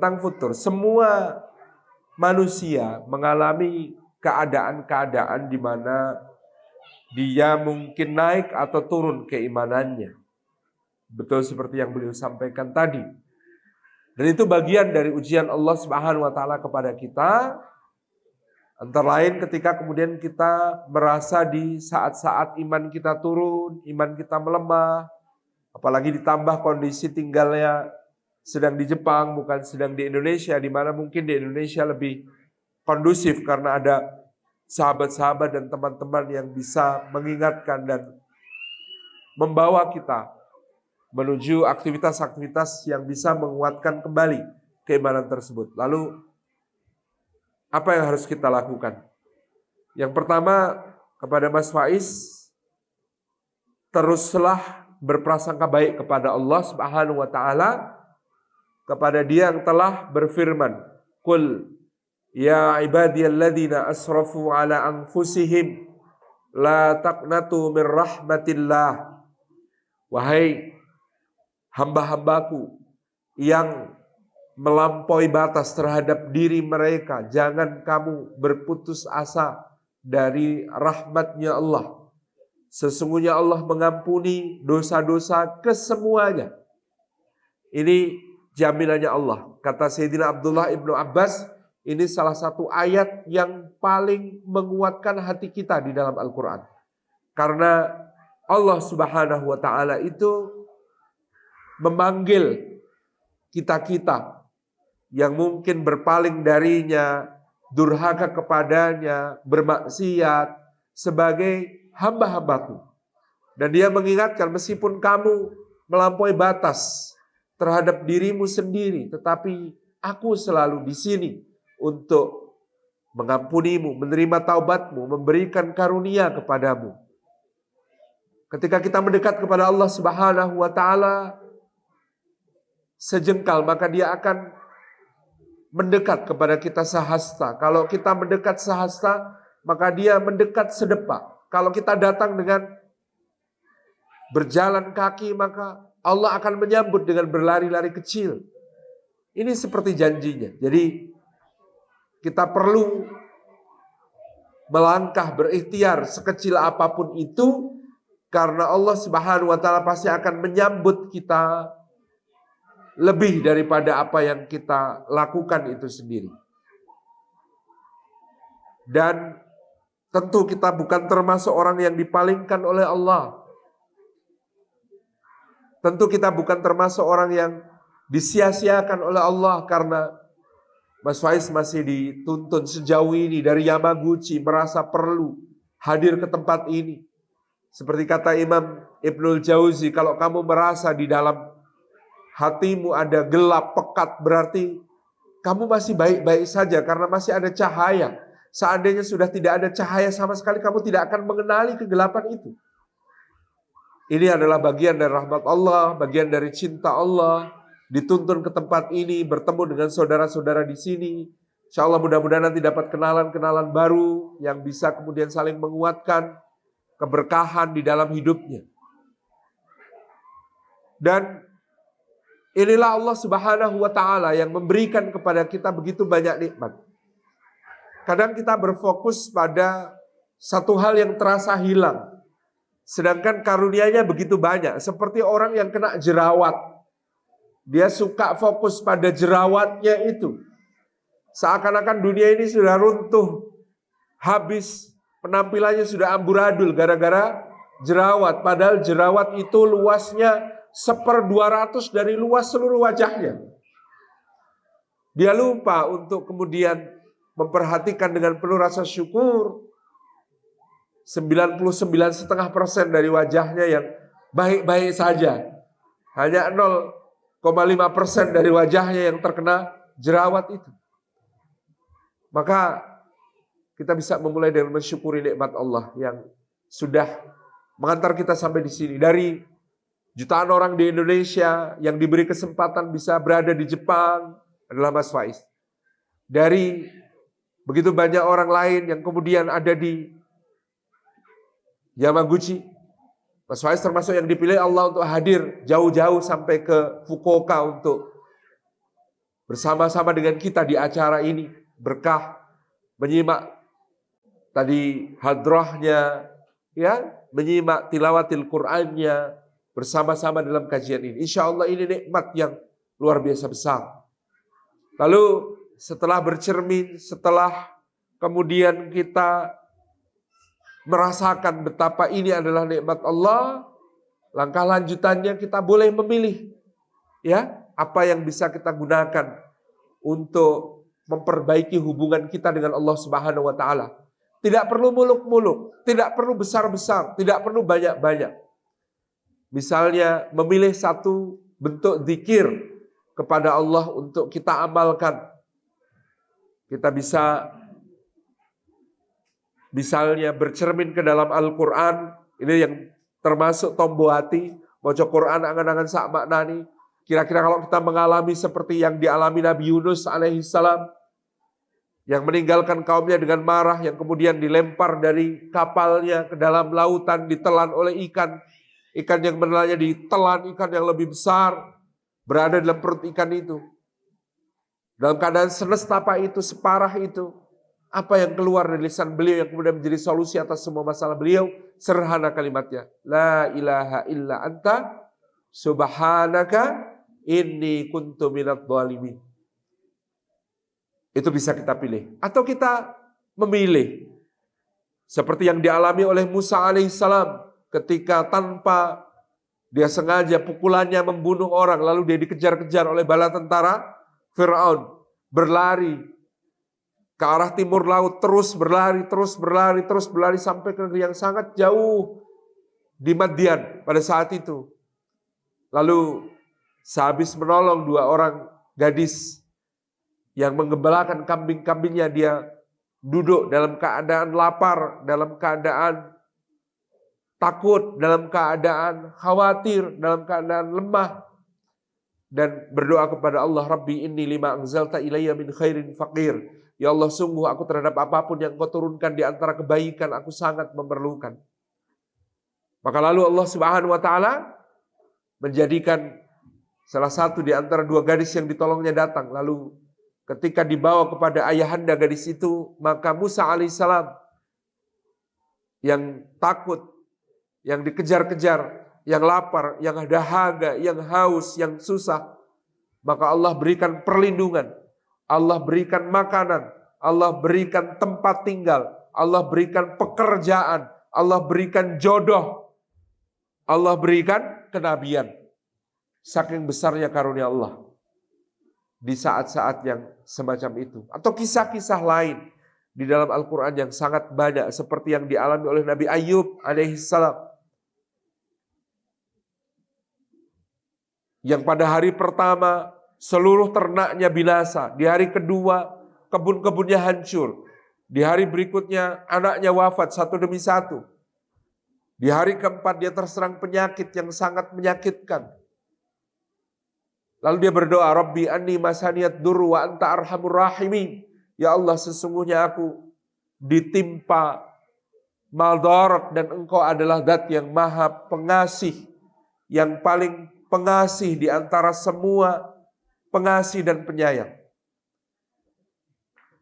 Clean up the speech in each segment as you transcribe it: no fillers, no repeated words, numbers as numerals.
tentang futur. Semua manusia mengalami keadaan-keadaan di mana dia mungkin naik atau turun keimanannya. Betul seperti yang beliau sampaikan tadi. Dan itu bagian dari ujian Allah Subhanahu wa taala kepada kita. Antara lain ketika kemudian kita merasa di saat-saat iman kita turun, iman kita melemah, apalagi ditambah kondisi tinggalnya sedang di Jepang, bukan sedang di Indonesia, di mana mungkin di Indonesia lebih kondusif karena ada sahabat-sahabat dan teman-teman yang bisa mengingatkan dan membawa kita menuju aktivitas-aktivitas yang bisa menguatkan kembali keimanan tersebut. Lalu apa yang harus kita lakukan? Yang pertama, kepada Mas Faiz, teruslah berprasangka baik kepada Allah Subhanahu wa taala, kepada Dia yang telah berfirman, "Qul ya ibadiyalladzina asrafu ala anfusihim la taqnatu min rahmatillah." Wahai hamba-hambaku yang melampaui batas terhadap diri mereka, jangan kamu berputus asa dari rahmatnya Allah. Sesungguhnya Allah mengampuni dosa-dosa kesemuanya. Ini jaminannya Allah. Kata Sayyidina Abdullah ibnu Abbas, ini salah satu ayat yang paling menguatkan hati kita di dalam Al-Quran. Karena Allah Subhanahu wa ta'ala itu memanggil kita-kita yang mungkin berpaling darinya, durhaka kepadanya, bermaksiat sebagai hamba-hambaku. Dan Dia mengingatkan, meskipun kamu melampaui batas terhadap dirimu sendiri, tetapi aku selalu di sini untuk mengampunimu, menerima taubatmu, memberikan karunia kepadamu. Ketika kita mendekat kepada Allah Subhanahu wa ta'ala sejengkal, maka Dia akan mendekat kepada kita sehasta. Kalau kita mendekat sehasta, maka Dia mendekat sedepak. Kalau kita datang dengan berjalan kaki, maka Allah akan menyambut dengan berlari-lari kecil. Ini seperti janjinya. Jadi kita perlu melangkah, berikhtiar sekecil apapun itu, karena Allah Subhanahu wa ta'ala pasti akan menyambut kita lebih daripada apa yang kita lakukan itu sendiri. Dan tentu kita bukan termasuk orang yang dipalingkan oleh Allah. Tentu kita bukan termasuk orang yang disia-siakan oleh Allah, karena Mas Faiz masih dituntun sejauh ini dari Yamaguchi, merasa perlu hadir ke tempat ini. Seperti kata Imam Ibnul Jauzi, kalau kamu merasa di dalam hatimu ada gelap, pekat, berarti kamu masih baik-baik saja karena masih ada cahaya. Seandainya sudah tidak ada cahaya sama sekali, kamu tidak akan mengenali kegelapan itu. Ini adalah bagian dari rahmat Allah, bagian dari cinta Allah. Dituntun ke tempat ini, bertemu dengan saudara-saudara di sini. Insya Allah mudah-mudahan nanti dapat kenalan-kenalan baru yang bisa kemudian saling menguatkan keberkahan di dalam hidupnya. Dan inilah Allah Subhanahu wa ta'ala yang memberikan kepada kita begitu banyak nikmat. Kadang kita berfokus pada satu hal yang terasa hilang, sedangkan karunia-Nya begitu banyak. Seperti orang yang kena jerawat, dia suka fokus pada jerawatnya itu, seakan-akan dunia ini sudah runtuh, habis, penampilannya sudah amburadul gara-gara jerawat. Padahal jerawat itu luasnya 1/200 dari luas seluruh wajahnya. Dia lupa untuk kemudian memperhatikan dengan penuh rasa syukur 99,5% dari wajahnya yang baik-baik saja. Hanya 0,5% dari wajahnya yang terkena jerawat itu. Maka kita bisa memulai dengan mensyukuri nikmat Allah yang sudah mengantar kita sampai di sini. Dari jutaan orang di Indonesia yang diberi kesempatan bisa berada di Jepang adalah Mas Faiz. Dari begitu banyak orang lain yang kemudian ada di Yamaguchi, Mas Faiz termasuk yang dipilih Allah untuk hadir jauh-jauh sampai ke Fukuoka untuk bersama-sama dengan kita di acara ini, berkah menyimak tadi hadrahnya, ya, menyimak tilawatil Qur'annya bersama-sama dalam kajian ini. Insya Allah ini nikmat yang luar biasa besar. Lalu setelah bercermin, setelah kemudian kita merasakan betapa ini adalah nikmat Allah, langkah lanjutannya kita boleh memilih, ya, apa yang bisa kita gunakan untuk memperbaiki hubungan kita dengan Allah Subhanahu wa taala. Tidak perlu muluk-muluk, tidak perlu besar-besar, tidak perlu banyak-banyak. Misalnya memilih satu bentuk zikir kepada Allah untuk kita amalkan. Kita bisa misalnya bercermin ke dalam Al-Quran, ini yang termasuk tombo hati, maca Quran angan-angan sak maknani. Kira-kira kalau kita mengalami seperti yang dialami Nabi Yunus alaihissalam, yang meninggalkan kaumnya dengan marah, yang kemudian dilempar dari kapalnya ke dalam lautan, ditelan oleh ikan. Ikan yang menelannya ditelan ikan yang lebih besar, berada dalam perut ikan itu. Dalam keadaan senestapa itu, separah itu, apa yang keluar dari lisan beliau yang kemudian menjadi solusi atas semua masalah beliau? Sederhana kalimatnya, la ilaha illa anta subhanaka inni kuntu minadh dhalimin. Itu bisa kita pilih. Atau kita memilih seperti yang dialami oleh Musa alaihissalam ketika tanpa dia sengaja pukulannya membunuh orang, lalu dia dikejar-kejar oleh bala tentara Fir'aun, berlari ke arah timur laut, terus berlari sampai ke negeri yang sangat jauh di Madian pada saat itu. Lalu sehabis menolong dua orang gadis yang menggembalakan kambing-kambingnya, dia duduk dalam keadaan lapar, dalam keadaan takut, dalam keadaan khawatir, dalam keadaan lemah, dan berdoa kepada Allah, Rabbi inni lima anzalta ilayya min khairin faqir. Ya Allah, sungguh aku terhadap apapun yang kau turunkan di antara kebaikan, aku sangat memerlukan. Maka lalu Allah Subhanahu wa taala menjadikan salah satu di antara dua gadis yang ditolongnya datang. Lalu ketika dibawa kepada ayahanda gadis itu, maka Musa alaihissalam yang takut, yang dikejar-kejar, yang lapar, yang dahaga, yang haus, yang susah, maka Allah berikan perlindungan, Allah berikan makanan, Allah berikan tempat tinggal, Allah berikan pekerjaan, Allah berikan jodoh, Allah berikan kenabian. Saking besarnya karunia Allah di saat-saat yang semacam itu. Atau kisah-kisah lain di dalam Al-Quran yang sangat banyak, seperti yang dialami oleh Nabi Ayub alaihissalam, yang pada hari pertama seluruh ternaknya binasa, di hari kedua kebun-kebunnya hancur, di hari berikutnya anaknya wafat satu demi satu, di hari keempat dia terserang penyakit yang sangat menyakitkan. Lalu dia berdoa, Rabbi anni masaniyad durru wa anta arhamur rahimin. Ya Allah, sesungguhnya aku ditimpa madarat dan engkau adalah zat yang maha pengasih, yang paling pengasih di antara semua pengasih dan penyayang.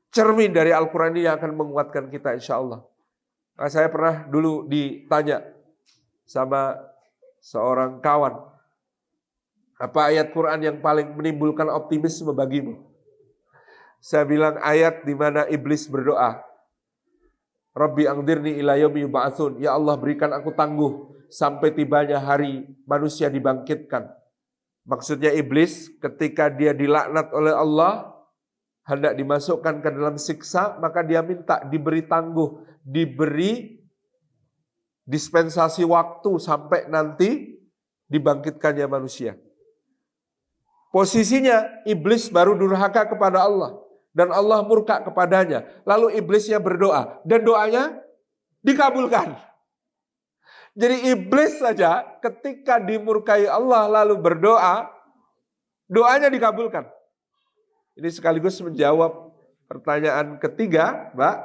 Cermin dari Al-Quran ini akan menguatkan kita insya Allah. Nah, saya pernah dulu ditanya sama seorang kawan, apa ayat Quran yang paling menimbulkan optimisme bagimu? Saya bilang ayat di mana iblis berdoa, Rabbi angdirni ila yaumi yub'atsun. Ya Allah, berikan aku tangguh sampai tibanya hari manusia dibangkitkan. Maksudnya iblis ketika dia dilaknat oleh Allah, hendak dimasukkan ke dalam siksa, maka dia minta diberi tangguh, diberi dispensasi waktu sampai nanti dibangkitkannya manusia. Posisinya iblis baru durhaka kepada Allah dan Allah murka kepadanya. Lalu iblisnya berdoa dan doanya dikabulkan. Jadi iblis saja ketika dimurkai Allah lalu berdoa, doanya dikabulkan. Ini sekaligus menjawab pertanyaan ketiga, Mbak.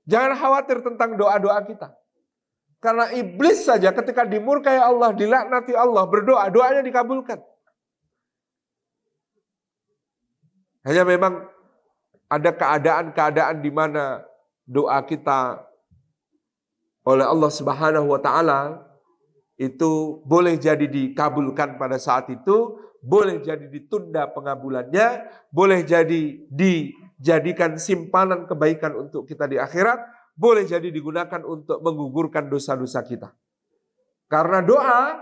Jangan khawatir tentang doa-doa kita. Karena iblis saja ketika dimurkai Allah, dilaknati Allah, berdoa, doanya dikabulkan. Hanya memang ada keadaan-keadaan di mana doa kita oleh Allah Subhanahu wa taala itu boleh jadi dikabulkan pada saat itu, boleh jadi ditunda pengabulannya, boleh jadi dijadikan simpanan kebaikan untuk kita di akhirat, boleh jadi digunakan untuk menggugurkan dosa-dosa kita. Karena doa,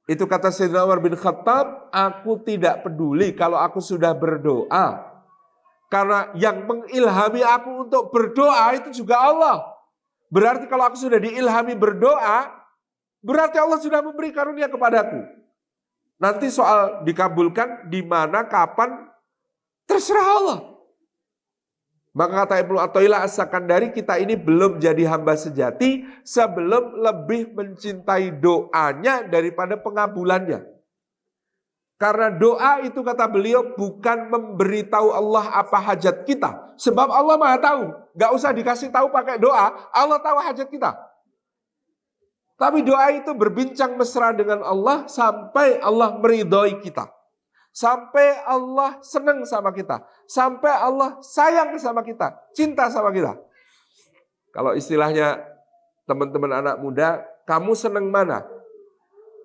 itu kata Sayyidina Umar bin Khattab, aku tidak peduli kalau aku sudah berdoa. Karena yang mengilhami aku untuk berdoa itu juga Allah. Berarti kalau aku sudah diilhami berdoa, berarti Allah sudah memberi karunia kepadaku. Nanti soal dikabulkan di mana, kapan, terserah Allah. Maka kata Ibnu Athaillah As-Sakandari, kita ini belum jadi hamba sejati sebelum lebih mencintai doanya daripada pengabulannya. Karena doa itu kata beliau bukan memberitahu Allah apa hajat kita. Sebab Allah Maha tahu. Gak usah dikasih tahu pakai doa, Allah tahu hajat kita. Tapi doa itu berbincang mesra dengan Allah sampai Allah meridhoi kita. Sampai Allah senang sama kita. Sampai Allah sayang sama kita. Cinta sama kita. Kalau istilahnya teman-teman anak muda, kamu senang mana?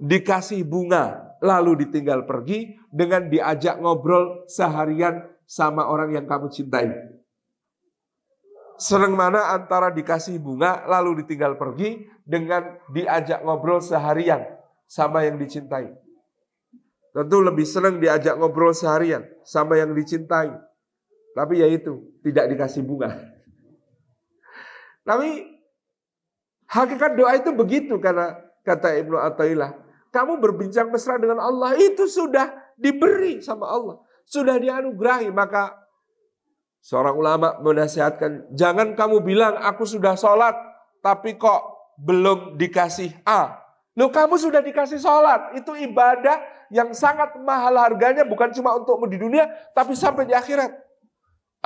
Dikasih bunga lalu ditinggal pergi dengan diajak ngobrol seharian sama orang yang kamu cintai. Senang mana antara dikasih bunga lalu ditinggal pergi dengan diajak ngobrol seharian sama yang dicintai? Tentu lebih senang diajak ngobrol seharian sama yang dicintai. Tapi ya itu, tidak dikasih bunga. Tapi hakikat doa itu begitu, karena kata Ibnu Athaillah, kamu berbincang mesra dengan Allah itu sudah diberi sama Allah, sudah dianugerahi. Maka seorang ulama menasihatkan, jangan kamu bilang aku sudah sholat tapi kok belum dikasih A. Loh, kamu sudah dikasih sholat, itu ibadah yang sangat mahal harganya, bukan cuma untukmu di dunia tapi sampai di akhirat.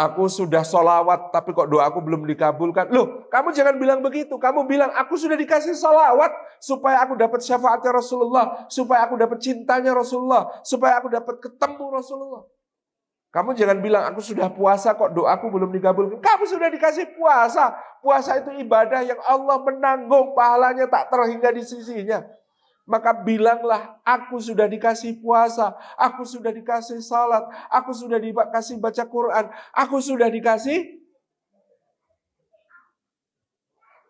Aku sudah sholawat tapi kok doaku belum dikabulkan. Loh, kamu jangan bilang begitu. Kamu bilang aku sudah dikasih sholawat supaya aku dapat syafaatnya Rasulullah, supaya aku dapat cintanya Rasulullah, supaya aku dapat ketemu Rasulullah. Kamu jangan bilang aku sudah puasa kok doaku belum dikabulkan. Kamu sudah dikasih puasa. Puasa itu ibadah yang Allah menanggung pahalanya tak terhingga di sisinya. Maka bilanglah, aku sudah dikasih puasa, aku sudah dikasih salat, aku sudah dikasih baca Quran, aku sudah dikasih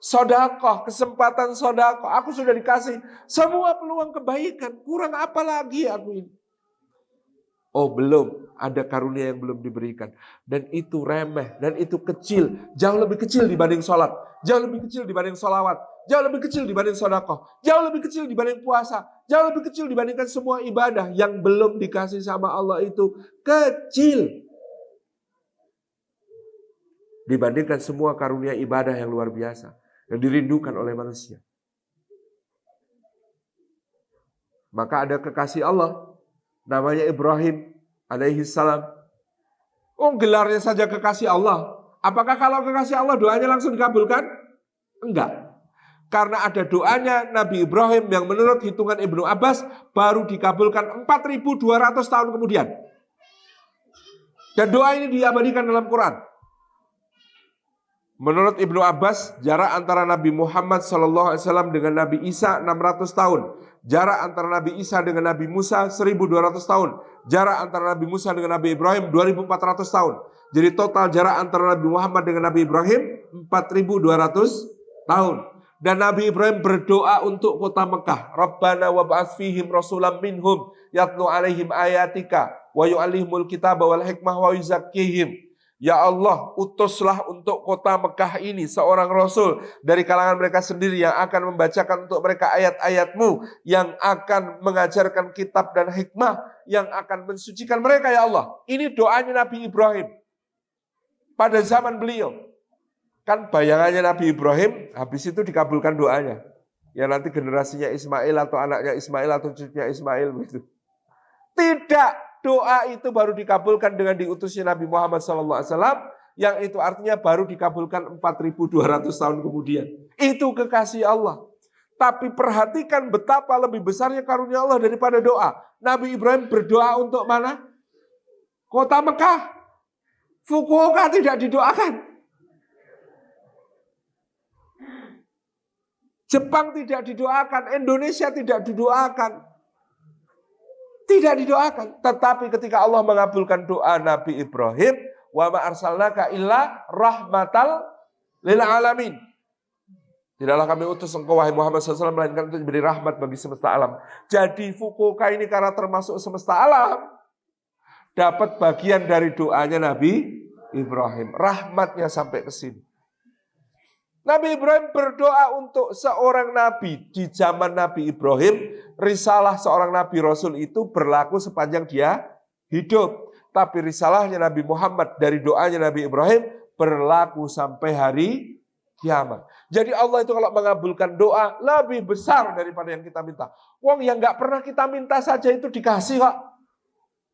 sedekah, kesempatan sedekah, aku sudah dikasih semua peluang kebaikan. Kurang apa lagi aku ini? Oh, belum, ada karunia yang belum diberikan. Dan itu remeh, dan itu kecil. Jauh lebih kecil dibanding sholat. Jauh lebih kecil dibanding sholawat. Jauh lebih kecil dibanding sedekah. Jauh lebih kecil dibanding puasa. Jauh lebih kecil dibandingkan semua ibadah yang belum dikasih sama Allah itu kecil. Dibandingkan semua karunia ibadah yang luar biasa. Yang dirindukan oleh manusia. Maka ada kekasih Allah. Namanya Ibrahim alaihi salam. Oh, gelarnya saja kekasih Allah. Apakah kalau kekasih Allah doanya langsung dikabulkan? Enggak. Karena ada doanya Nabi Ibrahim yang menurut hitungan Ibnu Abbas baru dikabulkan 4.200 tahun kemudian. Dan doa ini diabadikan dalam Quran. Menurut Ibnu Abbas, jarak antara Nabi Muhammad SAW dengan Nabi Isa 600 tahun. Jarak antara Nabi Isa dengan Nabi Musa 1.200 tahun. Jarak antara Nabi Musa dengan Nabi Ibrahim 2.400 tahun. Jadi total jarak antara Nabi Muhammad dengan Nabi Ibrahim 4.200 tahun. Dan Nabi Ibrahim berdoa untuk kota Mekah. Rabbana wab'ats fihim rasulam minhum yatlu alaihim ayatika wa yu'allimul kitaba wal hikmah wa yuzakkihim. Ya Allah, utuslah untuk kota Mekah ini seorang Rasul dari kalangan mereka sendiri yang akan membacakan untuk mereka ayat-ayat-Mu, yang akan mengajarkan kitab dan hikmah, yang akan mensucikan mereka, ya Allah. Ini doanya Nabi Ibrahim pada zaman beliau. Kan bayangannya Nabi Ibrahim, habis itu dikabulkan doanya. Ya nanti generasinya Ismail atau anaknya Ismail atau cucunya Ismail begitu. Tidak. Doa itu baru dikabulkan dengan diutusnya Nabi Muhammad SAW, yang itu artinya baru dikabulkan 4.200 tahun kemudian. Itu kekasih Allah. Tapi perhatikan betapa lebih besarnya karunia Allah daripada doa. Nabi Ibrahim berdoa untuk mana? Kota Mekah, Fukuoka tidak didoakan. Jepang tidak didoakan, Indonesia tidak didoakan. Tidak didoakan. Tetapi ketika Allah mengabulkan doa Nabi Ibrahim, wa ma arsalnaka illa rahmatal lil alamin. Tidaklah kami utus engkau wahai Muhammad SAW melainkan untuk memberi rahmat bagi semesta alam. Jadi Fukuoka ini karena termasuk semesta alam, dapat bagian dari doanya Nabi Ibrahim. Rahmatnya sampai ke sini. Nabi Ibrahim berdoa untuk seorang nabi di zaman Nabi Ibrahim. Risalah seorang nabi rasul itu berlaku sepanjang dia hidup. Tapi risalahnya Nabi Muhammad dari doanya Nabi Ibrahim berlaku sampai hari kiamat. Jadi Allah itu kalau mengabulkan doa lebih besar daripada yang kita minta. Wong yang nggak pernah kita minta saja itu dikasih kok.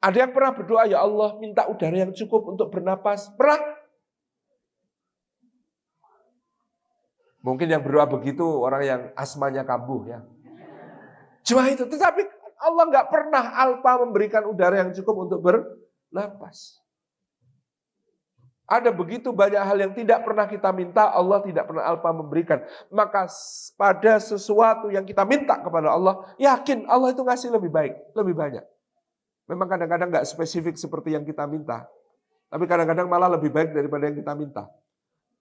Ada yang pernah berdoa, ya Allah minta udara yang cukup untuk bernapas. Pernah? Mungkin yang berdoa begitu orang yang asmanya kambuh ya. Cuma itu. Tetapi Allah nggak pernah alpa memberikan udara yang cukup untuk bernapas. Ada begitu banyak hal yang tidak pernah kita minta, Allah tidak pernah alpa memberikan. Maka pada sesuatu yang kita minta kepada Allah, yakin Allah itu ngasih lebih baik, lebih banyak. Memang kadang-kadang nggak spesifik seperti yang kita minta. Tapi kadang-kadang malah lebih baik daripada yang kita minta.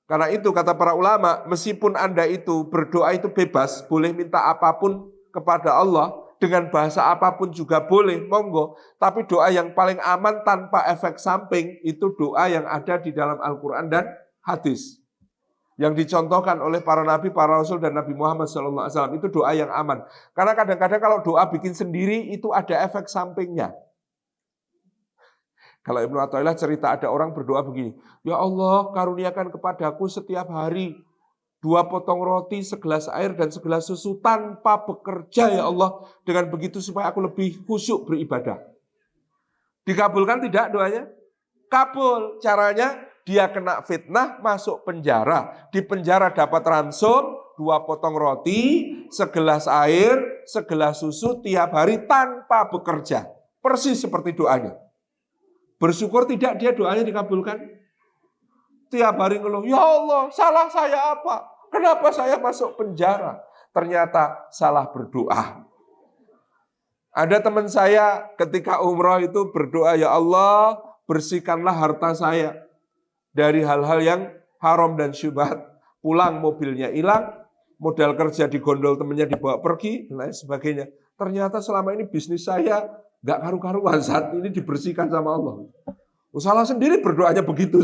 Karena itu kata para ulama, meskipun Anda itu berdoa itu bebas, boleh minta apapun kepada Allah, dengan bahasa apapun juga boleh, monggo. Tapi doa yang paling aman tanpa efek samping, itu doa yang ada di dalam Al-Quran dan hadis. Yang dicontohkan oleh para nabi, para rasul, dan Nabi Muhammad SAW, itu doa yang aman. Karena kadang-kadang kalau doa bikin sendiri, itu ada efek sampingnya. Kalau Ibnu Athaillah cerita ada orang berdoa begini, ya Allah karuniakan kepadaku setiap hari 2 potong roti, segelas air, dan segelas susu tanpa bekerja ya Allah. Dengan begitu supaya aku lebih khusyuk beribadah. Dikabulkan tidak doanya? Kabul. Caranya dia kena fitnah, masuk penjara. Di penjara dapat ransom, 2 potong roti, segelas air, segelas susu tiap hari tanpa bekerja. Persis seperti doanya. Bersyukur tidak dia doanya dikabulkan. Tiap hari ngeluh, ya Allah salah saya apa? Kenapa saya masuk penjara? Ternyata salah berdoa. Ada teman saya ketika umroh itu berdoa, ya Allah bersihkanlah harta saya dari hal-hal yang haram dan syubhat. Pulang mobilnya hilang, modal kerja digondol temannya dibawa pergi, dan lain sebagainya. Ternyata selama ini bisnis saya nggak karu-karuan, saat ini dibersihkan sama Allah. Salah sendiri berdoanya begitu.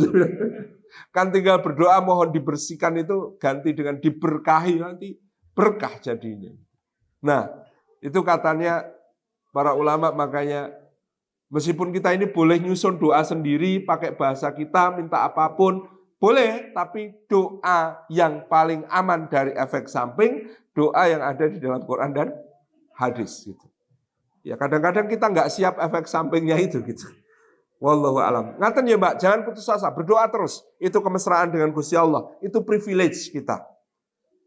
Kan tinggal berdoa mohon dibersihkan itu ganti dengan diberkahi, nanti berkah jadinya. Nah, itu katanya para ulama, makanya meskipun kita ini boleh nyusun doa sendiri, pakai bahasa kita, minta apapun, boleh, tapi doa yang paling aman dari efek samping, doa yang ada di dalam Quran dan hadis gitu. Ya kadang-kadang kita nggak siap efek sampingnya itu gitu. Wallahu alam. Ngaten ya Mbak, jangan putus asa, berdoa terus. Itu kemesraan dengan Gusti Allah, itu privilege kita.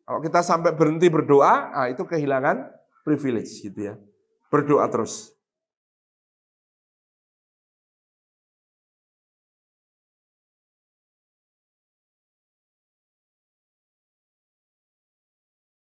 Kalau kita sampai berhenti berdoa, itu kehilangan privilege gitu ya. Berdoa terus.